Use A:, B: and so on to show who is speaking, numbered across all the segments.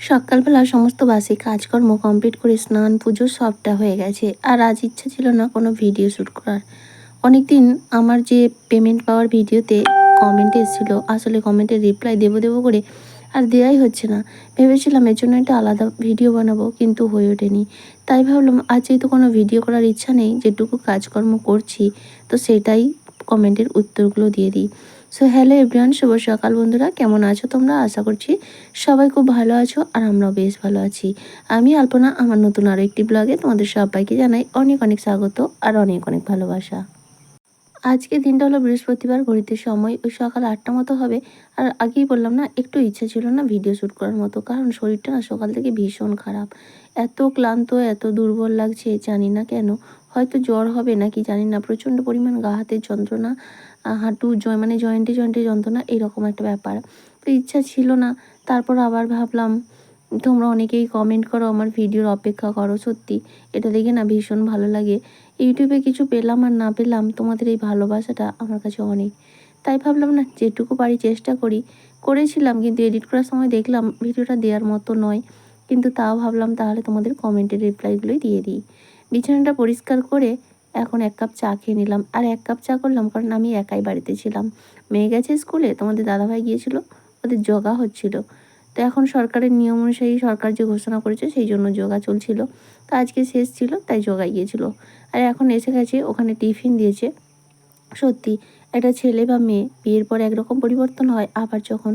A: সকালবেলা সমস্ত বাসি কাজকর্ম কমপ্লিট করে স্নান পুজো সবটা হয়ে গেছে। আর আজ ইচ্ছা ছিল না কোনো ভিডিও শ্যুট করার। অনেকদিন আমার যে পেমেন্ট পাওয়ার ভিডিওতে কমেন্ট এসেছিলো, আসলে কমেন্টের রিপ্লাই দেবো করে আর দেওয়াই হচ্ছে না। ভেবেছিলাম এর জন্য একটা আলাদা ভিডিও বানাবো, কিন্তু হয়ে ওঠেনি। তাই ভাবলাম আজ যেহেতু কোনো ভিডিও করার ইচ্ছা নেই, যেটুকু কাজকর্ম করছি তো সেটাই কমেন্টের উত্তরগুলো দিয়ে দিই। সো হ্যালো এভরিওয়ান, শুভ সকাল বন্ধুরা, কেমন আছো তোমরা? আশা করছি সবাই খুব ভালো আছো আর আমরাও বেশ ভালো আছি। আমি আলপনা, আমার নতুন আরও একটি ব্লগে তোমাদের সবাইকে জানাই অনেক অনেক স্বাগত আর অনেক অনেক ভালোবাসা। আজকে দিনটা হলো বৃহস্পতিবার, ঘড়িতে সময় ওই সকাল ৮টা মতো হবে। আর আগেই বললাম না, একটু ইচ্ছে ছিল না ভিডিও শ্যুট করার মতো, কারণ শরীরটা না সকাল থেকে ভীষণ খারাপ। এত ক্লান্ত, এত দুর্বল লাগছে, জানি না কেন। হয়তো জ্বর হবে নাকি জানি না, প্রচণ্ড পরিমাণ গা হাতের যন্ত্রণা, হাঁটু মানে জয়েন্টে জয়েন্টে যন্ত্রণা, এরকম একটা ব্যাপার। তো ইচ্ছা ছিল না। তারপর আবার ভাবলাম, তোমরা অনেকেই কমেন্ট করো, আমার ভিডিওর অপেক্ষা করো। সত্যি এটা দেখে না ভীষণ ভালো লাগে। ইউটিউবে কিছু পেলাম আর না পেলাম, তোমাদের এই ভালোবাসাটা আমার কাছে অনেক। তাই ভাবলাম না, যেটুকু পারি চেষ্টা করি। করেছিলাম, কিন্তু এডিট করার সময় দেখলাম ভিডিওটা দেওয়ার মতো নয়। কিন্তু তাও ভাবলাম তাহলে তোমাদের কমেন্টের রিপ্লাইগুলোই দিয়ে দিই। বিছানাটা পরিষ্কার করে এখন 1 কাপ চা খেয়ে নিলাম। আর 1 কাপ চা করলাম কারণ আমি একাই বাড়িতে ছিলাম। মেয়ে গেছে স্কুলে, তোমাদের দাদাভাই গিয়েছিল, ওদের যোগা হচ্ছিল। তো এখন সরকারের নিয়ম অনুযায়ী সরকার যে ঘোষণা করেছে সেই জন্য যোগা চলছিল। তো আজকে শেষ ছিল তাই যোগায় গিয়েছিল। আর এখন এসে গেছে, ওখানে টিফিন দিয়েছে। সত্যি একটা ছেলে বা মেয়ে বিয়ের পর একরকম পরিবর্তন হয়, আবার যখন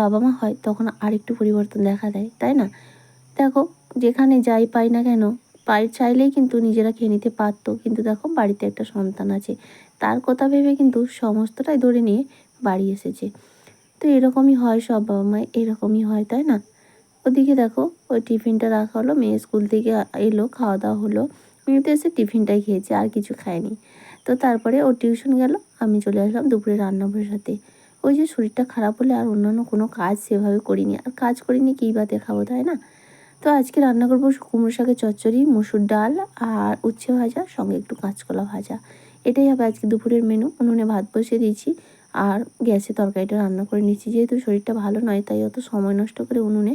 A: বাবা মা হয় তখন আরেকটু পরিবর্তন দেখা দেয়, তাই না? দেখো, যেখানে যাই পাই না কেন, চাইলেই কিন্তু নিজেরা খেয়ে নিতে পারতো, কিন্তু দেখো বাড়িতে একটা সন্তান আছে, তার কথা ভেবে কিন্তু সমস্তটাই ধরে নিয়ে বাড়ি এসেছে। তো এরকমই হয়, সব বাবা মায় এরকমই হয়, তাই না? ওদিকে দেখো, ওই টিফিনটা রাখা হলো, মেয়ে স্কুল থেকে এলো, খাওয়া দাওয়া হলো। মেয়ে তো এসে টিফিনটাই খেয়েছে, আর কিছু খায়নি। তো তারপরে ও টিউশন গেল, আমি চলে আসলাম দুপুরে রান্না বসাতে। ওই যে শরীরটা খারাপ হলে আর অন্যান্য কোনো কাজ সেভাবে করিনি, আর কাজ করিনি কী বাতে খাবো, তাই না? তো আজকে রান্না করবো কুমড়ো শাকের চচ্চড়ি, মসুর ডাল আর উচ্ছে ভাজা, সঙ্গে একটু কাঁচকলা ভাজা। এটাই হবে আজকে দুপুরের মেনু। উনুনে ভাত বসিয়ে দিয়েছি আর গ্যাসে তরকারিটা রান্না করে নিচ্ছি। যেহেতু শরীরটা ভালো নয় তাই অত সময় নষ্ট করে উনুনে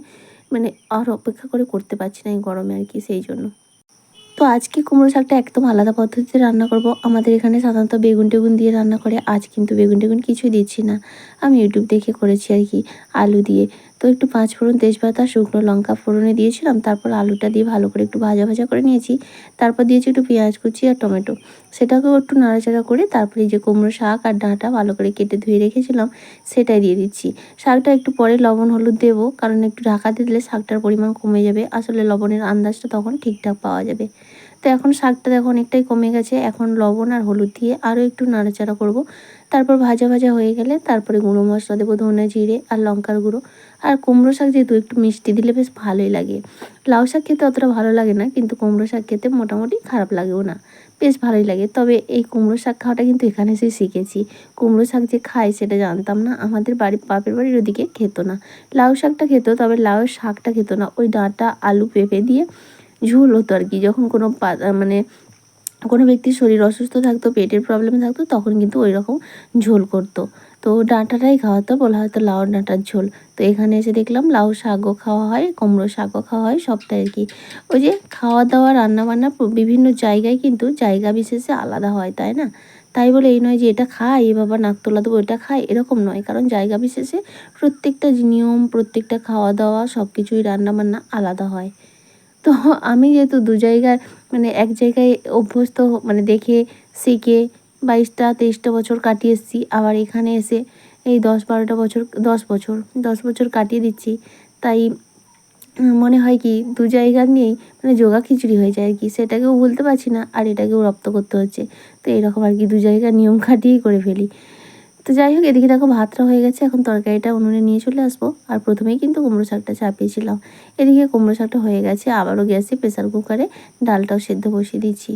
A: আর অপেক্ষা করে করতে পারছি না এই গরমে আর কি, সেই জন্য। তো আজকে কুমড়ো শাকটা একদম আলাদা পদ্ধতিতে রান্না করব। আমাদের এখানে সাধারণত বেগুন টেগুন দিয়ে রান্না করে, আজ কিন্তু বেগুন টেগুন কিছুই দিচ্ছি না। আমি ইউটিউব দেখে করেছি আর কি, আলু দিয়ে। তো একটু 5 ফোড়ন, তেজপাতা, শুকনো লঙ্কা ফোড়নে দিয়েছিলাম। তারপর আলুটা দিয়ে ভালো করে একটু ভাজা ভাজা করে নিয়েছি। তারপর দিয়েছি একটু পেঁয়াজ কুচি আর টমেটো। সেটাকেও একটু নাড়াচাড়া করে তারপরে এই যে কুমড়ো শাক আর ডাঁটা ভালো করে কেটে ধুয়ে রেখেছিলাম সেটাই দিয়ে দিচ্ছি। শাকটা একটু পরে লবণ হলুদ দেবো, কারণ একটু ঢাকা দিয়ে দিলে শাকটার পরিমাণ কমে যাবে। আসলে লবণের আন্দাজটা তখন ঠিকঠাক পাওয়া যাবে। তো এখন শাকটা দেখো অনেকটাই কমে গেছে। এখন লবণ আর হলুদ দিয়ে আরও একটু নাড়াচাড়া করব। তারপর ভাজা ভাজা হয়ে গেলে তারপরে গুঁড়ো মশলা দেবো, ধনে জিরে আর লঙ্কার গুঁড়ো। আর কুমড়ো শাক যেহেতু একটু মিষ্টি দিলে বেশ ভালোই লাগে। লাউ শাক খেতে অতটা ভালো লাগে না, কিন্তু কুমড়ো শাক খেতে মোটামুটি খারাপ লাগেও না, বেশ ভালোই লাগে। তবে এই কুমড়ো শাক খাওয়াটা কিন্তু এখানে এসে শিখেছি। কুমড়ো শাক যে খায় সেটা জানতাম না। আমাদের বাপের বাড়ির ওদিকে খেত না। লাউ শাকটা খেত, তবে লাউয়ের শাকটা খেত না। ওই ডাঁটা আলু পেঁপে দিয়ে ঝোল হতো আর কি, যখন কোনো কোনো ব্যক্তির শরীর অসুস্থ থাকতো, পেটের প্রবলেম থাকতো, তখন কিন্তু ওই রকম ঝোল করতো। তো ডাঁটাটাই খাওয়াতো, বলা হয়তো লাউ ডাঁটার ঝোল। তো এখানে এসে দেখলাম লাউ শাকও খাওয়া হয়, কুমড়ো শাকও খাওয়া হয়, সবটাই আর কি। ওই যে খাওয়া দাওয়া রান্নাবান্না বিভিন্ন জায়গায় কিন্তু জায়গা বিশেষে আলাদা হয়, তাই না? তাই বলে এই নয় যে এটা খাই এ বাবা নাক তোলা দেবো, এটা খাই, এরকম নয়। কারণ জায়গা বিশেষে প্রত্যেকটা নিয়ম, প্রত্যেকটা খাওয়া দাওয়া সব কিছুই রান্নাবান্না আলাদা হয়। তো আমি যেহেতু দু জায়গায় এক জায়গায় অভ্যস্ত, দেখে শিখে 22টা 23টা বছর কাটিয়ে এসেছি, আবার এখানে এসে এই 10-12টা বছর, 10 বছর কাটিয়ে দিচ্ছি। তাই মনে হয় কি দু জায়গার নিয়েই জোগা খিচুড়ি হয়ে যায় আর কি। সেটাকেও ভুলতে পারছি না আর এটাকেও রপ্ত করতে হচ্ছে। তো এরকম আর কি, দু জায়গার নিয়ম খাটিয়েই করে ফেলি। তো যাই হোক, এদিকে দেখো ভাতটা হয়ে গেছে, এখন তরকারিটা উনুনে নিয়ে চলে আসবো। আর প্রথমেই কিন্তু কুমড়ো শাকটা চাপিয়েছিলাম। এদিকে কুমড়ো শাকটা হয়ে গেছে, আবারও গ্যাসে প্রেসার কুকারে ডালটাও সেদ্ধ বসিয়ে দিচ্ছি।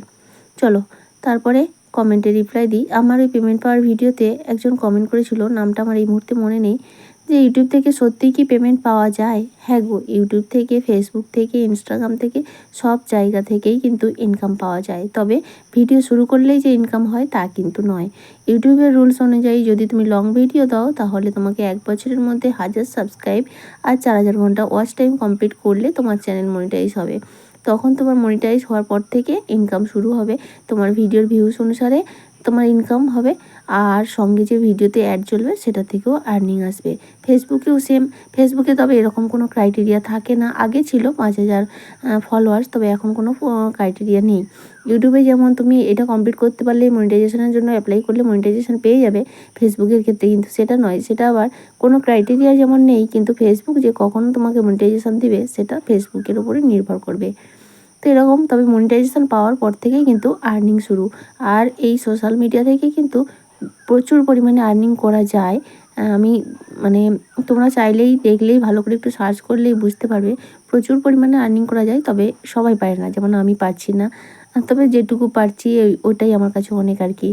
A: চলো তারপরে কমেন্টে রিপ্লাই দিই। আমার ওই পেমেন্ট পাওয়ার ভিডিওতে একজন কমেন্ট করেছিল, নামটা আমার এই মুহূর্তে মনে নেই। যে ইউটিউব থেকে সত্যিই কি পেমেন্ট পাওয়া যায়? হ্যাঁ গো, ইউটিউব থেকে, ফেসবুক থেকে, ইনস্টাগ্রাম থেকে সব জায়গা থেকেই কিন্তু ইনকাম পাওয়া যায়। তবে ভিডিও শুরু করলেই যে ইনকাম হয় তা কিন্তু নয়। ইউটিউবের রুলস অনুযায়ী যদি তুমি লং ভিডিও দাও তাহলে তোমাকে 1 বছরের মধ্যে 1000 সাবস্ক্রাইব আর 4000 ঘন্টা ওয়াচ টাইম কমপ্লিট করলে তোমার চ্যানেল মনিটাইজ হবে। তখন তোমার মনিটাইজ হওয়ার পর থেকে ইনকাম শুরু হবে। তোমার ভিডিওর ভিউজ অনুসারে তোমার ইনকাম হবে, আর সঙ্গে যে ভিডিওতে অ্যাড চলবে সেটা থেকেও আর্নিং আসবে। ফেসবুকেও সেম। ফেসবুকে তবে এরকম কোনো ক্রাইটেরিয়া থাকে না। আগে ছিল 5000 ফলোয়ার্স, তবে এখন কোনো ক্রাইটেরিয়া নেই। ইউটিউবে যেমন তুমি এটা কমপ্লিট করতে পারলে মনিটাইজেশনের জন্য অ্যাপ্লাই করলে মনিটাইজেশন পেয়ে যাবে, ফেসবুকের ক্ষেত্রে কিন্তু সেটা নয়। সেটা আবার কোনো ক্রাইটেরিয়া যেমন নেই, কিন্তু ফেসবুক যে কখন তোমাকে মনিটাইজেশন দিবে সেটা ফেসবুকের উপরে নির্ভর করবে। তো এরকম, তবে মনিটাইজেশন পাওয়ার পর থেকেই কিন্তু আর্নিং শুরু। আর এই সোশ্যাল মিডিয়া থেকে কিন্তু প্রচুর পরিমাণে আর্নিং করা যায়। আমি মানে তোমরা চাইলেই দেখলেই ভালো করে একটু সার্চ করলেই বুঝতে পারবে প্রচুর পরিমাণে আর্নিং করা যায়। তবে সবাই পারে না, যেমন আমি পারছি না। তবে যেটুকু পারছি ওটাই আমার কাছে অনেক আর কি।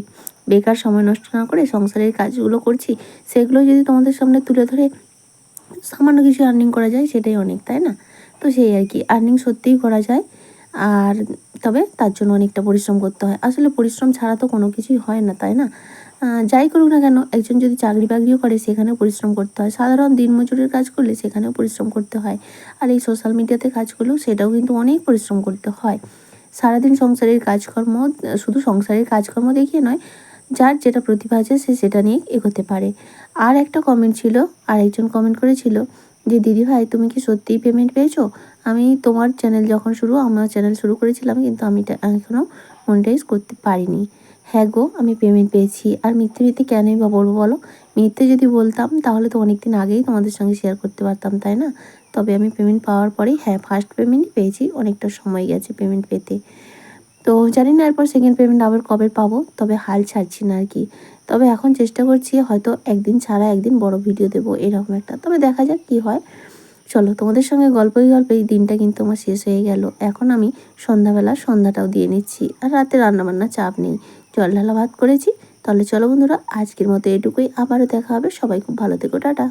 A: বেকার সময় নষ্ট না করে সংসারের কাজগুলো করছি, সেগুলো যদি তোমাদের সামনে তুলে ধরে সামান্য কিছু আর্নিং করা যায় সেটাই অনেক, তাই না? তো সেই আর কি, আর্নিং সত্যিই করা যায়। আর তবে তার জন্য অনেকটা পরিশ্রম করতে হয়। আসলে পরিশ্রম ছাড়া তো কোনো কিছুই হয় না, তাই না? যাই করুক না কেন, একজন যদি চাকরি-বাকরিও করে সেখানেও পরিশ্রম করতে হয়। সাধারণ দিনমজুরের কাজ করলে সেখানেও পরিশ্রম করতে হয়। আর এই সোশ্যাল মিডিয়াতে কাজ করলেও সেটাও কিন্তু অনেক পরিশ্রম করতে হয়। সারাদিন সংসারের কাজকর্ম, শুধু সংসারের কাজকর্ম দেখিয়ে নয়, যার যেটা প্রতিভা আছে সে সেটা নিয়ে এগোতে পারে। আর একটা কমেন্ট ছিল, আরেকজন কমেন্ট করেছিল যে, "দিদিভাই তুমি কি সত্যিই পেমেন্ট পেয়েছো? আমি তোমার চ্যানেল যখন আমার চ্যানেল শুরু করেছিলাম কিন্তু আমি এখনও মনিটাইজ করতে পারিনি।" হ্যাঁ গো, আমি পেমেন্ট পেয়েছি। আর মিথ্যে কেনই বা বলবো বলো? মিথ্যে যদি বলতাম তাহলে তো অনেকদিন আগেই তোমাদের সঙ্গে শেয়ার করতে পারতাম, তাই না? তবে আমি পেমেন্ট পাওয়ার পরেই, হ্যাঁ, ফার্স্ট পেমেন্টই পেয়েছি। অনেকটা সময় গেছে পেমেন্ট পেতে। তো জানি না এরপর সেকেন্ড পেমেন্ট আবার কবে পাবো, তবে হাল ছাড়ছি না আর কি। তবে এখন চেষ্টা করছি হয়তো একদিন ছাড়া একদিন বড় ভিডিও দেবো, এরকম একটা। তবে দেখা যাক কী হয়। চলো, তোমাদের সঙ্গে গল্পেই দিনটা কিন্তু আমার শেষ হয়ে গেল। এখন আমি সন্ধ্যাটাও দিয়ে নিচ্ছি। আর রাতে রান্নাবান্নার চাপ নেই। জল ঢালা ভাত করেছি। তাহলে চলো বন্ধুরা, আজকের মতো এটুকুই। আবারও দেখা হবে। সবাই খুব ভালো থেকো। টাটা।